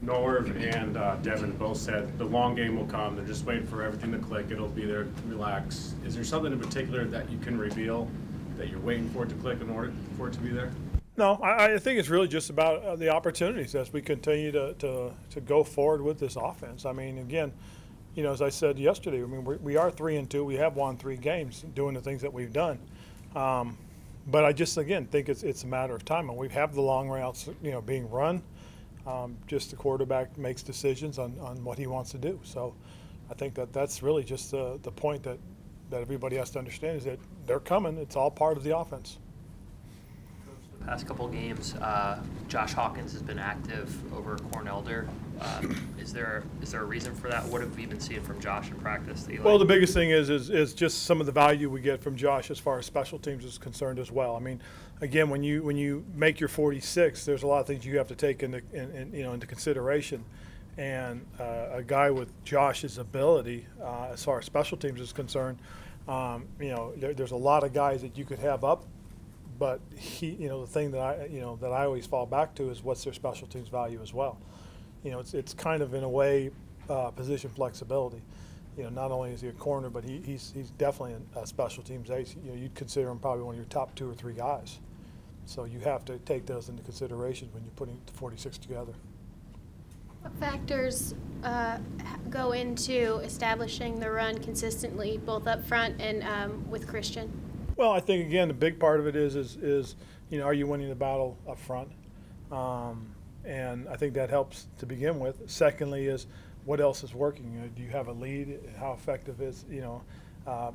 Norv and Devin both said the long game will come. They're just waiting for everything to click. It'll be there. Relax. Is there something in particular that you can reveal that you're waiting for it to click in order for it to be there? No, I think it's really just about the opportunities as we continue to go forward with this offense. I mean, again, you know, as I said yesterday, I mean, we are 3-2. We have won 3 games doing the things that we've done. But I just, again, think it's a matter of time. And we have the long routes, you know, being run. Just the quarterback makes decisions on what he wants to do. So I think that's really just the point that everybody has to understand is that they're coming. It's all part of the offense. The past couple of games, Josh Hawkins has been active over Cornelder. Is there a reason for that? What have we been seeing from Josh in practice? Well, the biggest thing is just some of the value we get from Josh as far as special teams is concerned as well. I mean, again, when you make your 46, there's a lot of things you have to take into consideration. And a guy with Josh's ability as far as special teams is concerned, you know, there's a lot of guys that you could have up. But the thing that I always fall back to is what's their special teams value as well. You know, it's kind of in a way position flexibility. You know, not only is he a corner, but he's definitely a special teams ace. You know, you'd consider him probably one of your top 2 or 3 guys. So you have to take those into consideration when you're putting the 46 together. What factors go into establishing the run consistently, both up front and with Christian? Well, I think again the big part of it is you know, are you winning the battle up front? And I think that helps to begin with. Secondly, is what else is working? You know, do you have a lead? How effective is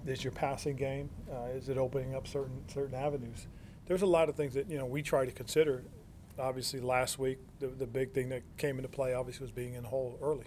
is your passing game? Is it opening up certain avenues? There's a lot of things that we try to consider. Obviously, last week the big thing that came into play obviously was being in the hole early.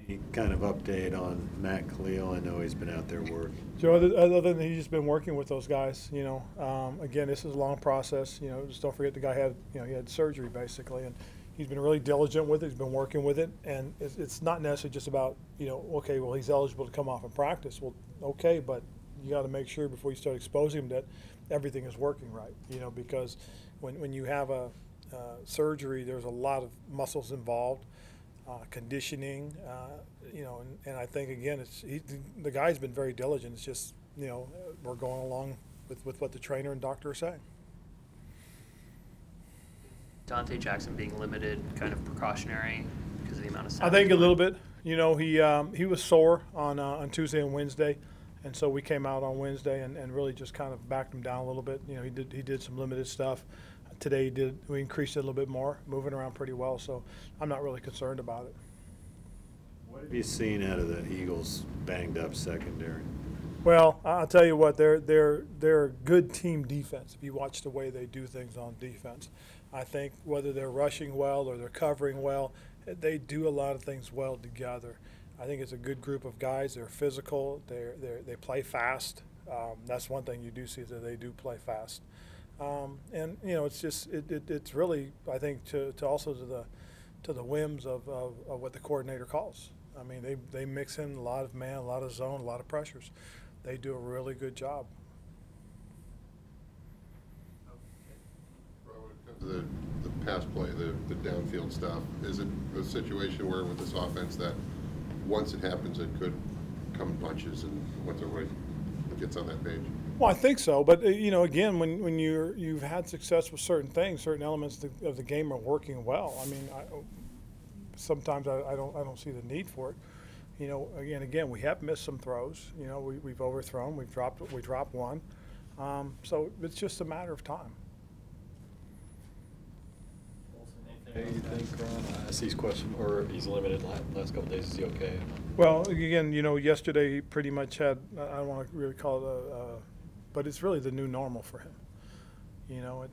Any kind of update on Matt Khalil? I know he's been out there working. So other than he's just been working with those guys, again, this is a long process. Just don't forget the guy had, he had surgery basically, and he's been really diligent with it. He's been working with it, and it's not necessarily just about, okay, well, he's eligible to come off and practice. Well, okay, but you got to make sure before you start exposing him that everything is working right, because when you have a surgery, there's a lot of muscles involved. Conditioning, and I think again, the guy's been very diligent. It's just we're going along with what the trainer and doctor are saying. Dante Jackson being limited, kind of precautionary because of the amount of sound. I think a little bit. He was sore on Tuesday and Wednesday, and so we came out on Wednesday and really just kind of backed him down a little bit. He did some limited stuff. Today we increased it a little bit more, moving around pretty well, so I'm not really concerned about it. What have you seen out of the Eagles' banged-up secondary? Well, I'll tell you what, they're a good team defense. If you watch the way they do things on defense, I think whether they're rushing well or they're covering well, they do a lot of things well together. I think it's a good group of guys. They're physical. They play fast. That's one thing you do see, that they do play fast. And it's just it's really, I think, to the whims of what the coordinator calls. I mean, they mix in a lot of man, a lot of zone, a lot of pressures. They do a really good job. When it comes to the pass play, the downfield stuff, is it a situation where with this offense that once it happens, it could come in bunches and once everybody gets on that page? Well, I think so, but again, when you've had success with certain things, certain elements of the game are working well. I mean, sometimes I don't see the need for it. Again, we have missed some throws. We've overthrown, we dropped one, so it's just a matter of time. Hey, you think, Ron? I see his question, or he's limited last couple of days. Is he okay? Well, again, yesterday he pretty much had, I don't want to really call it but it's really the new normal for him.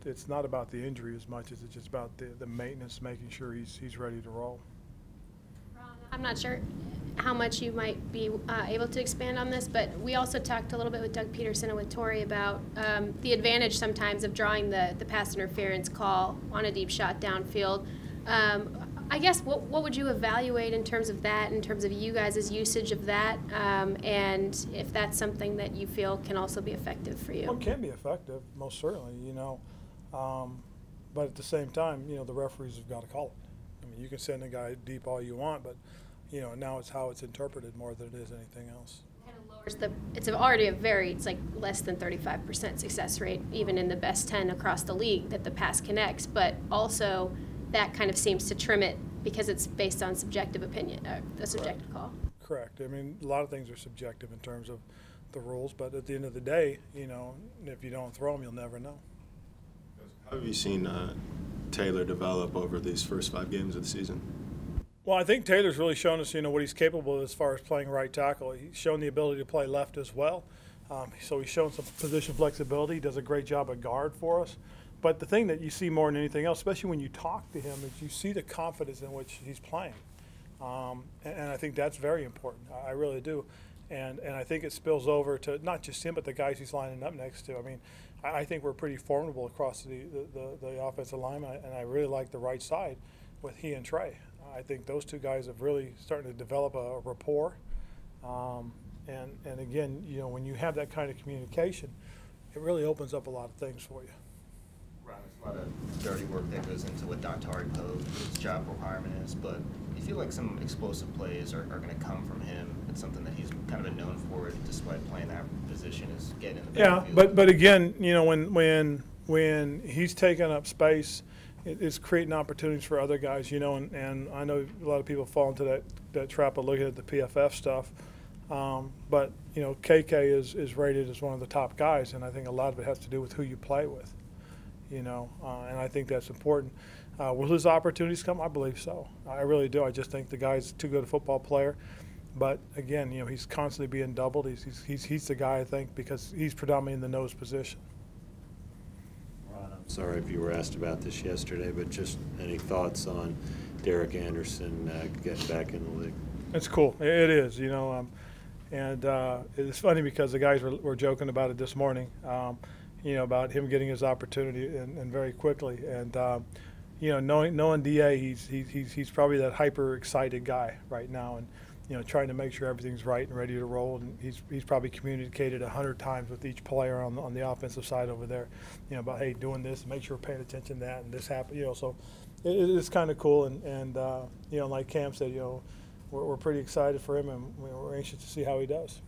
It's not about the injury as much as it's just about the maintenance, making sure he's ready to roll. Ron, I'm not sure how much you might be able to expand on this, but we also talked a little bit with Doug Peterson and with Torrey about the advantage sometimes of drawing the pass interference call on a deep shot downfield. I guess what would you evaluate in terms of that, in terms of you guys' usage of that, and if that's something that you feel can also be effective for you? Well, it can be effective, most certainly, but at the same time, you know, the referees have got to call it. I mean, you can send a guy deep all you want, but, you know, now it's how it's interpreted more than it is anything else. Kind of lowers it's already it's like less than 35% success rate, even in the best 10 across the league, that the pass connects, but also that kind of seems to trim it because it's based on subjective opinion, a subjective call. Correct. I mean, a lot of things are subjective in terms of the rules, but at the end of the day, you know, if you don't throw them, you'll never know. How have you seen Taylor develop over these first 5 games of the season? Well, I think Taylor's really shown us, you know, what he's capable of as far as playing right tackle. He's shown the ability to play left as well. So he's shown some position flexibility. He does a great job at guard for us. But the thing that you see more than anything else, especially when you talk to him, is you see the confidence in which he's playing. And I think that's very important. I really do. And I think it spills over to not just him, but the guys he's lining up next to. I mean, I think we're pretty formidable across the offensive line, and I really like the right side with he and Trey. I think those two guys have really started to develop a rapport. And again, you know, when you have that kind of communication, it really opens up a lot of things for you. Ron, there's a lot of dirty work that goes into what Dontari Poe, his job requirement is, but you feel like some explosive plays are going to come from him. It's something that he's kind of been known for, despite playing that position, is getting in the backfield. But again, you know, when he's taking up space, it's creating opportunities for other guys, you know, and I know a lot of people fall into that trap of looking at the PFF stuff. But, you know, KK is rated as one of the top guys, and I think a lot of it has to do with who you play with, you know, and I think that's important. Will his opportunities come? I believe so. I really do. I just think the guy's too good a football player. But, again, you know, he's constantly being doubled. He's the guy, I think, because he's predominantly in the nose position. Ron, I'm sorry if you were asked about this yesterday, but just any thoughts on Derek Anderson getting back in the league? It's cool. It is, you know. And it's funny because the guys were joking about it this morning, you know, about him getting his opportunity and very quickly. And, you know, knowing DA, he's probably that hyper excited guy right now, and you know, trying to make sure everything's right and ready to roll. And he's probably communicated 100 times with each player on the offensive side over there, you know, about, hey, doing this, make sure we're paying attention to that, and this happened, you know. So it's kind of cool, and you know, like Cam said, you know, we're pretty excited for him, and we're anxious to see how he does.